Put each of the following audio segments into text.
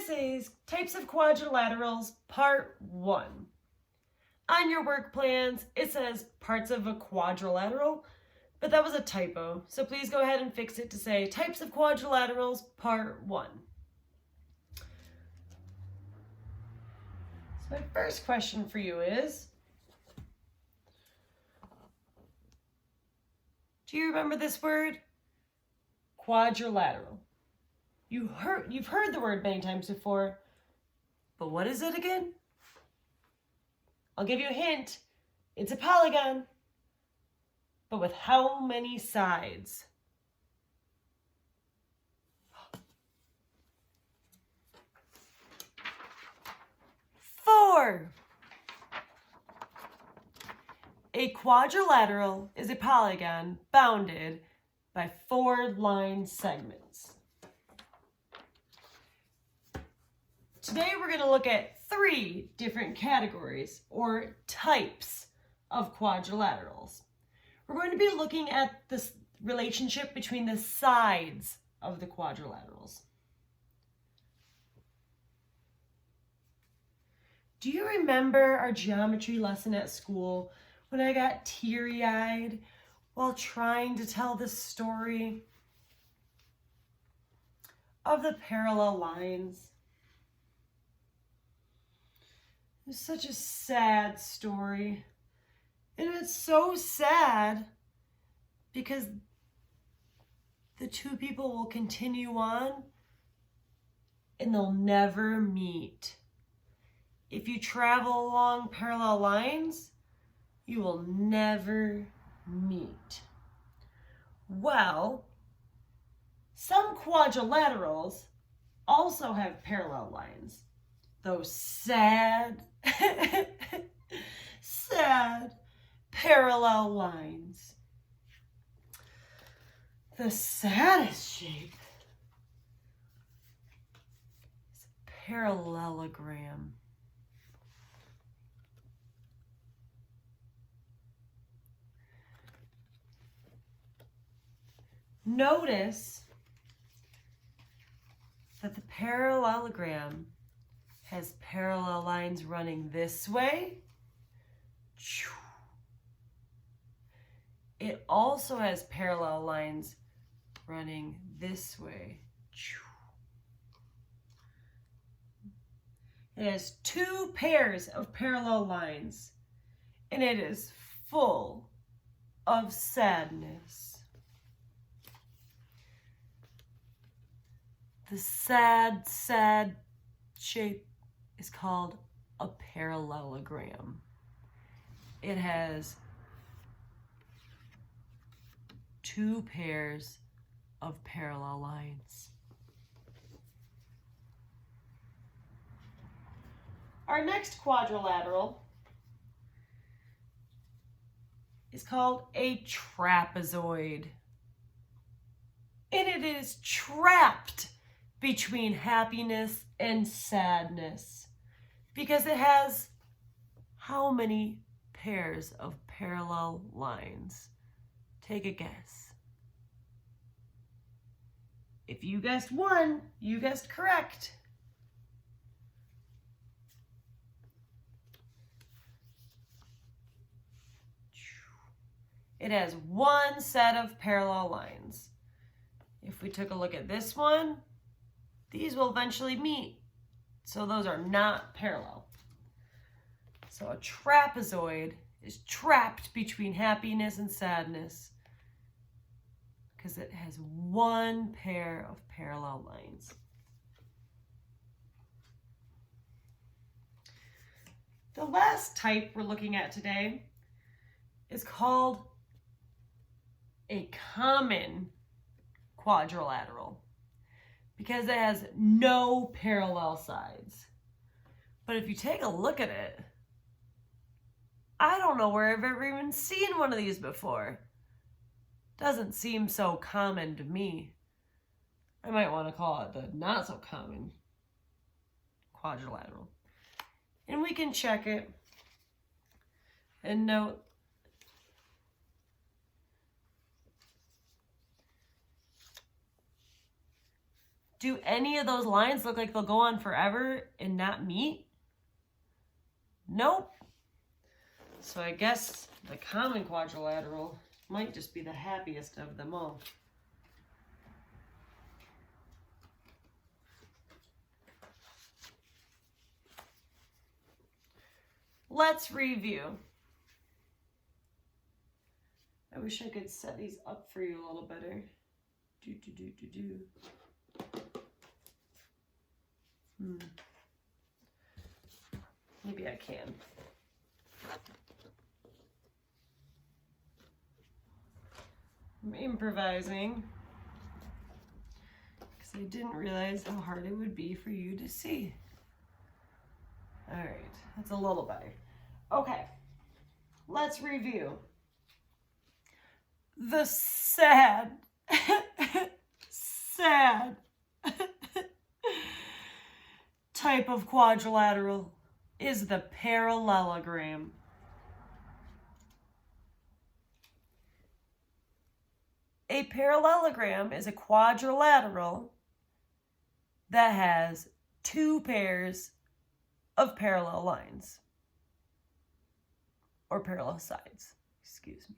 this is Types of Quadrilaterals, Part 1. On your work plans, it says parts of a quadrilateral, but that was a typo. So please go ahead and fix it to say Types of Quadrilaterals, Part 1. So my first question for you is, do you remember this word? Quadrilateral. You've heard the word many times before, but what is it again? I'll give you a hint. It's a polygon, but with how many sides? Four. A quadrilateral is a polygon bounded by 4 line segments. Today we're going to look at 3 different categories or types of quadrilaterals. We're going to be looking at this relationship between the sides of the quadrilaterals. Do you remember our geometry lesson at school when I got teary-eyed while trying to tell the story of the parallel lines? It's such a sad story. And it's so sad because the 2 people will continue on and they'll never meet. If you travel along parallel lines, you will never meet. Well, some quadrilaterals also have parallel lines. Those sad, sad parallel lines. The saddest shape is a parallelogram. Notice that the parallelogram has parallel lines running this way. It also has parallel lines running this way. It has 2 pairs of parallel lines, and it is full of sadness. The sad, sad shape is called a parallelogram. It has 2 pairs of parallel lines. Our next quadrilateral is called a trapezoid. And it is trapped between happiness and sadness because it has how many pairs of parallel lines? Take a guess. If you guessed 1, you guessed correct. It has 1 set of parallel lines. If we took a look at this one, these will eventually meet. So those are not parallel. So a trapezoid is trapped between happiness and sadness because it has 1 pair of parallel lines. The last type we're looking at today is called a common quadrilateral because it has no parallel sides. But if you take a look at it, I don't know where I've ever even seen one of these before. Doesn't seem so common to me. I might want to call it the not so common quadrilateral. And we can check it and note Do any of those lines look like they'll go on forever and not meet? Nope. So I guess the common quadrilateral might just be the happiest of them all. Let's review. I wish I could set these up for you a little better. Maybe I can. I'm improvising because I didn't realize how hard it would be for you to see. All right, that's a little better. Okay, let's review. The sad type of quadrilateral is the parallelogram. A parallelogram is a quadrilateral that has two pairs of parallel lines, or parallel sides, excuse me.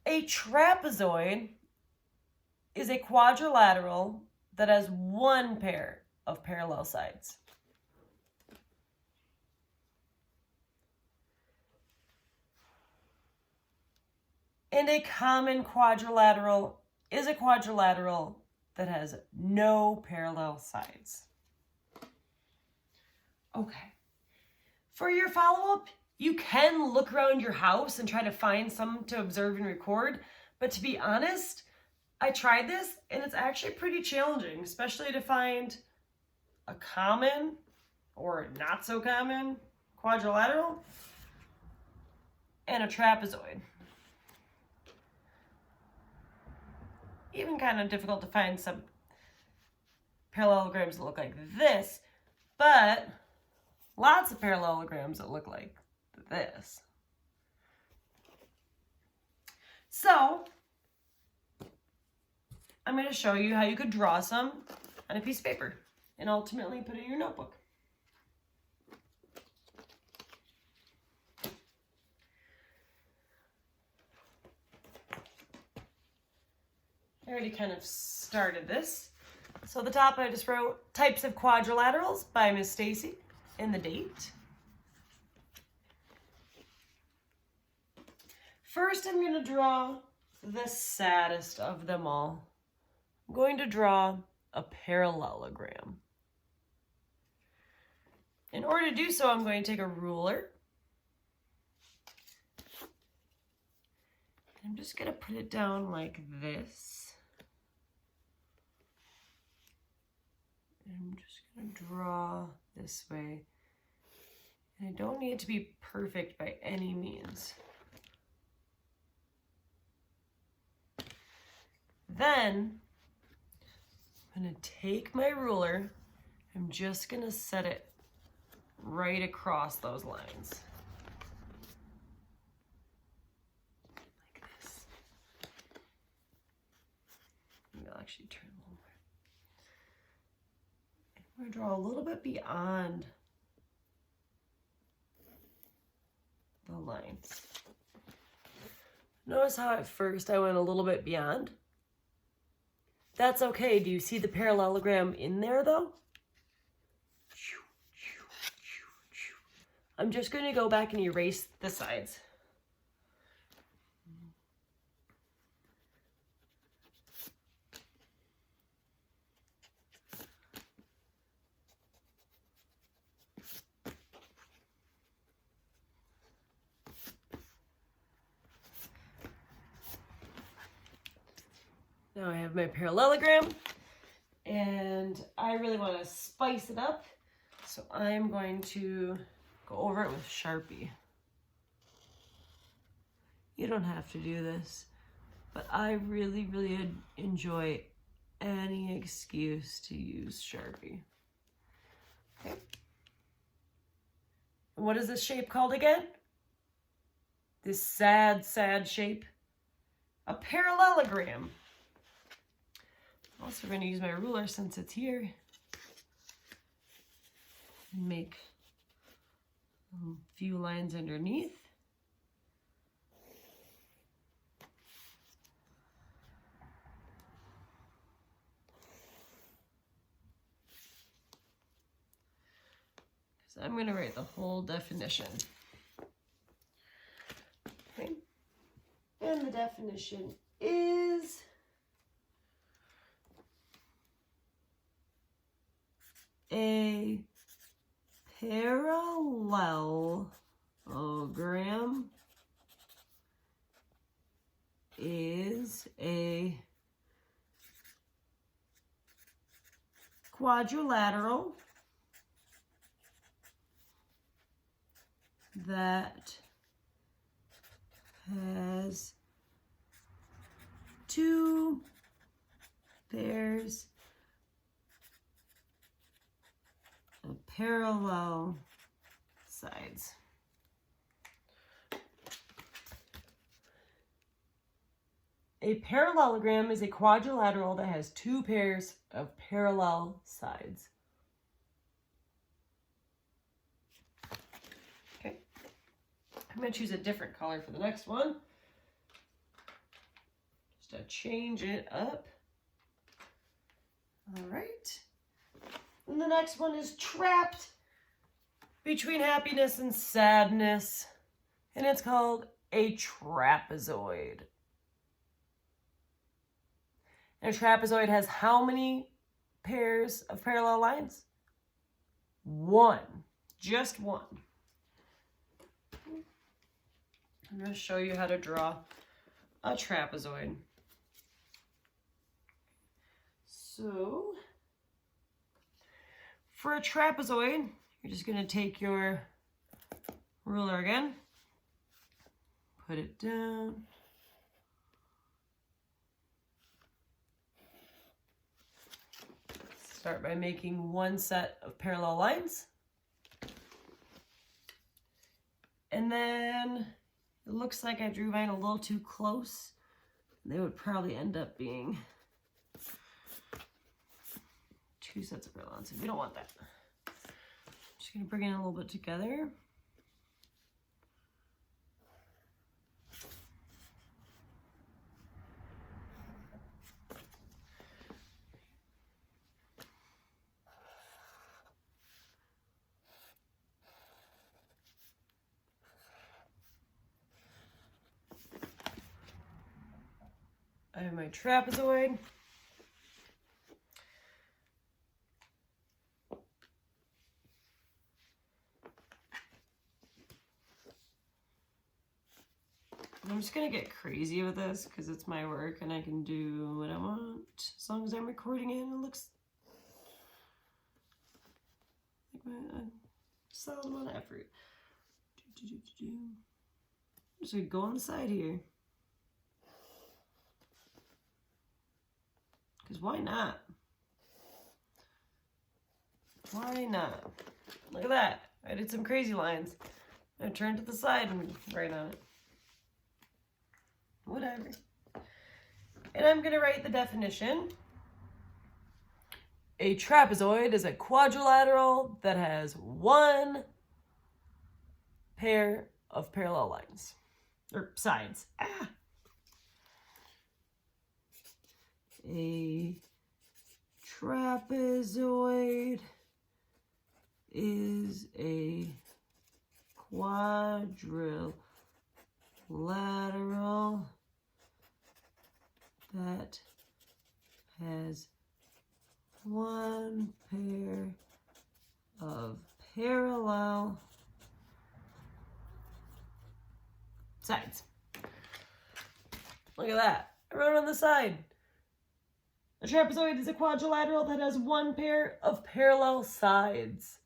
A trapezoid is a quadrilateral that has one pair of parallel sides. And a common quadrilateral is a quadrilateral that has no parallel sides. Okay. For your follow-up, you can look around your house and try to find some to observe and record, but to be honest, I tried this and it's actually pretty challenging, especially to find a common or not so common quadrilateral and a trapezoid. Even kind of difficult to find some parallelograms that look like this, but lots of parallelograms that look like this. So, I'm going to show you how you could draw some on a piece of paper and ultimately put it in your notebook. I already kind of started this. So at the top I just wrote Types of Quadrilaterals by Miss Stacy and the date. First I'm going to draw the saddest of them all. I'm going to draw a parallelogram. In order to do so, I'm going to take a ruler. I'm just going to put it down like this. I'm just going to draw this way. And I don't need it to be perfect by any means. Then I'm going to take my ruler. I'm just going to set it right across those lines. Like this. Maybe I'll actually turn a little more. I'm going to draw a little bit beyond the lines. Notice how at first I went a little bit beyond? That's okay. Do you see the parallelogram in there though? I'm just going to go back and erase the sides. Now I have my parallelogram, and I really want to spice it up, so I'm going to go over it with Sharpie. You don't have to do this, but I really, really enjoy any excuse to use Sharpie. Okay. And what is this shape called again? This sad, sad shape? a parallelogram. Also, going to use my ruler since it's here. And make a few lines underneath. So I'm going to write the whole definition. Okay. And the definition is a parallelogram is a quadrilateral that has two pairs of parallel sides. A parallelogram is a quadrilateral that has two pairs of parallel sides. Okay, I'm going to choose a different color for the next one, just to change it up. All right. And the next one is trapped between happiness and sadness, and it's called a trapezoid. And a trapezoid has how many pairs of parallel lines? One, just one. I'm going to show you how to draw a trapezoid. So, for a trapezoid, you're just going to take your ruler again, put it down, start by making one set of parallel lines, and then it looks like I drew mine a little too close. They would probably end up being two sets of parallel lines. We don't want that. Just going to bring it a little bit together. I have my trapezoid. I'm just going to get crazy with this because it's my work and I can do what I want as long as I'm recording it and it looks like a solid amount of effort. I'm just going to go on the side here. Because why not? Why not? Look at that. I did some crazy lines. I turned to the side and write on it. Whatever. And I'm going to write the definition. A trapezoid is a quadrilateral that has one pair of parallel lines. Or sides. Ah. A trapezoid is a quadrilateral that has one pair of parallel sides. Look at that. I wrote on the side. A trapezoid is a quadrilateral that has one pair of parallel sides.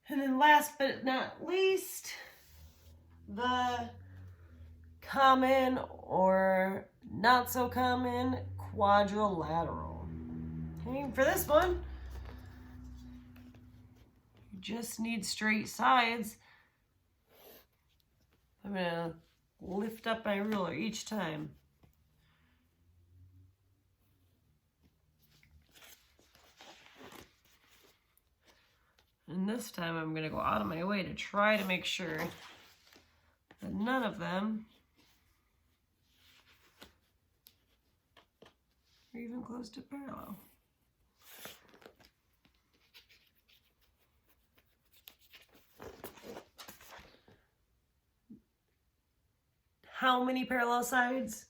And then last but not least, the common or not so common quadrilateral. Okay, for this one, you just need straight sides. I'm going to lift up my ruler each time. And this time I'm going to go out of my way to try to make sure that none of them are even close to parallel. How many parallel sides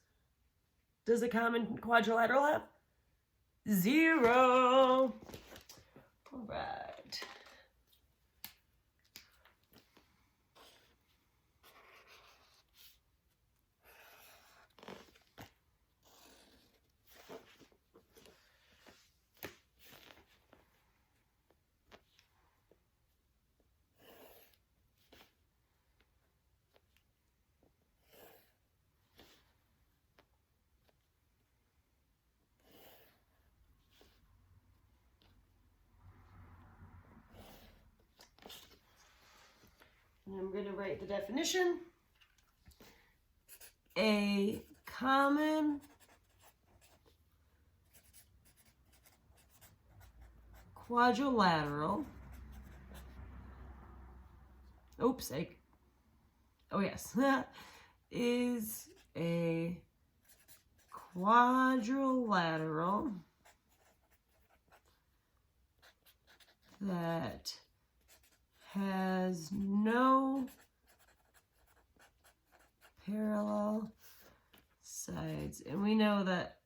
does a common quadrilateral have? 0. All right. And I'm going to write the definition. A common quadrilateral. Oops, oh yes, is a quadrilateral that has no parallel sides. And we know that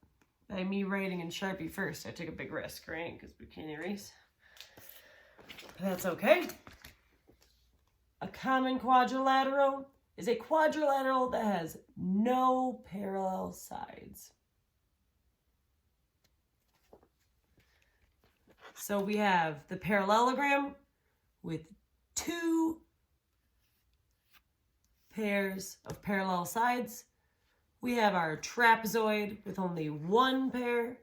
by me writing in Sharpie first, I took a big risk, right? Because we can't erase. But that's okay. A common quadrilateral is a quadrilateral that has no parallel sides. So we have the parallelogram with 2 pairs of parallel sides. We have our trapezoid with only 1 pair.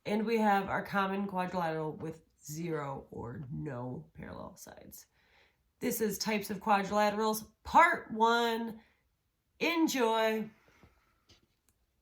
And we have our common quadrilateral with 0 or no parallel sides. This is Types of Quadrilaterals, Part 1. Enjoy!